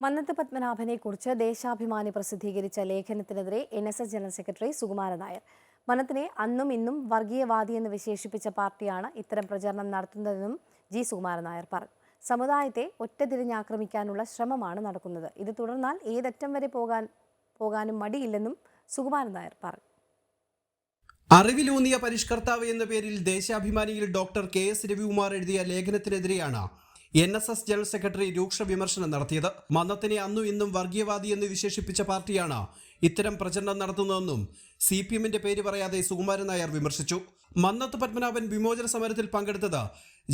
മന്നത്ത് പത്മനാഭനെക്കുറിച്ച് ദേശാഭിമാനി പ്രസിദ്ധീകരിച്ച ലേഖനത്തിനെതിരെ NSS general secretary Sukumaran Nair. മന്നത്തിനെ അന്നും ഇന്നും വർഗീയവാദിയെന്ന് വിശേഷിപ്പിച്ച പാർട്ടിയാണ് ഇത്തരം പ്രചരണം നടത്തുന്നതെന്നും ജി സുകുമാരൻ നായർ പറഞ്ഞു. സമുദായത്തെ ഒറ്റതിരിഞ്ഞാക്രമിക്കാനുള്ള ശ്രമമാണ് നടക്കുന്നത്. ഇത് തുടർന്നാൽ ഏതറ്റം വരെ പോകാനും മടിയില്ലെന്നും സുകുമാരൻ നായർ പറഞ്ഞു. അറിവിലൂന്നിയ പരിഷ്കർത്താവ് എന്ന പേരിൽ ദേശാഭിമാനിയിൽ ഡോക്ടർ KS രവികുമാർ എഴുതിയ ലേഖനത്തിനെതിരെയാണ് NSS ജനറൽ സെക്രട്ടറി രൂക്ഷ വിമർശനം നടത്തിയത്. മന്നത്തിനെ അന്നും ഇന്നും വർഗീയവാദി എന്ന് വിശേഷിപ്പിച്ച പാർട്ടിയാണ് ഇത്തരം പ്രചരണം നടത്തുന്നതെന്നും CPMന്റെ പേര് പറയാതെ സുകുമാരൻ നായർ വിമർശിച്ചു. മന്നത്ത് പത്മനാഭൻ വിമോചന സമരത്തിൽ പങ്കെടുത്തത്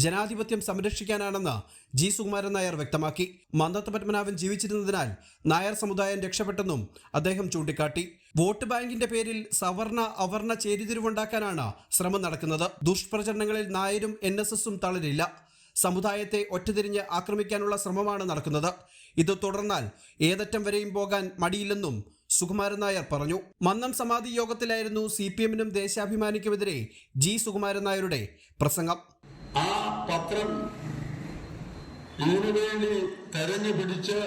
ജനാധിപത്യം സംരക്ഷിക്കാനാണെന്ന് ജി സുകുമാരൻ നായർ വ്യക്തമാക്കി. മന്നത്ത് പത്മനാഭൻ ജീവിച്ചിരുന്നതിനാൽ നായർ സമുദായം രക്ഷപ്പെട്ടെന്നും അദ്ദേഹം ചൂണ്ടിക്കാട്ടി. വോട്ട് ബാങ്കിന്റെ പേരിൽ സവർണ അവർണ ചേരിതിരിവുണ്ടാക്കാനാണ് ശ്രമം നടക്കുന്നത്. ദുഷ്പ്രചരണങ്ങളിൽ നായരും NSSും തളരില്ല. സമുദായത്തെ ഒറ്റതിരിഞ്ഞ് ആക്രമിക്കാനുള്ള ശ്രമമാണ് നടക്കുന്നത്. ഇത് തുടർന്നാൽ ഏതറ്റം വരെയും പോകാൻ മടിയില്ലെന്നും സുകുമാരൻ നായർ പറഞ്ഞു. മന്നം സമാധി യോഗത്തിലായിരുന്നു CPMനും ദേശാഭിമാനിക്കുമെതിരെ ജി സുകുമാരൻ നായരുടെ പ്രസംഗം. ആ പത്രം ഇതിനുവേണ്ടി തെരഞ്ഞു പിടിച്ച്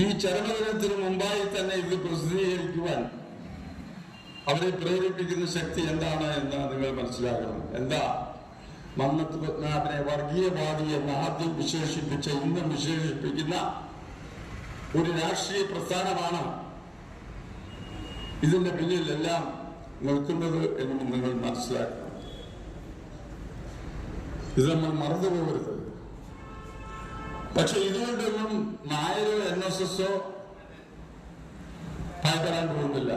ഈ ചരമദിനത്തിന് മുമ്പായി തന്നെ ഇത് പ്രസിദ്ധീകരിക്കുവാൻ അവരെ പ്രേരിപ്പിക്കുന്ന ശക്തി എന്താണ് എന്ന് നിങ്ങൾ മനസ്സിലാക്കണം. എന്താ മന്നത്ത് പത്മനാഭനെ വർഗീയവാദി എന്ന് ആദ്യം വിശേഷിപ്പിച്ച ഇന്നും വിശേഷിപ്പിക്കുന്ന ഒരു രാഷ്ട്രീയ പ്രസ്ഥാനമാണ് ഇതിന്റെ പിന്നിലെല്ലാം നിൽക്കുന്നത് എന്ന് നിങ്ങൾ മനസ്സിലാക്കണം. ഇത് നമ്മൾ മറന്നുപോകരുത്. പക്ഷെ ഇതുകൊണ്ടൊന്നും നായരോ NSSോ ഭയപ്പെടാൻ പോകുന്നില്ല.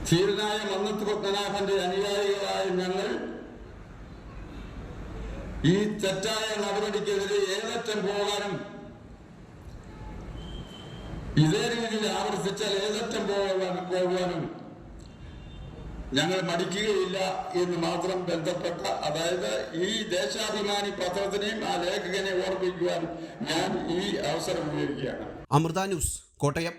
ധീരനായ മന്നത്ത് പത്മനാഭന്റെ അനുയായികളായ ഞങ്ങൾ ഈ തെറ്റായ നടപടിക്കെതിരെ ഏതറ്റം പോകാനും ഇതേ രീതിയിൽ ആവർത്തിച്ചാൽ ഏതറ്റം പോകാനും ഞങ്ങൾ മടിക്കുകയില്ല എന്ന് മാത്രം ബന്ധപ്പെട്ട, അതായത് ഈ ദേശാഭിമാനി പത്രത്തിനെയും ആ ലേഖകനെ ഓർമ്മിക്കുവാൻ ഞാൻ ഈ അവസരം ഉപയോഗിക്കുകയാണ്. അമൃത ന്യൂസ്, കോട്ടയം.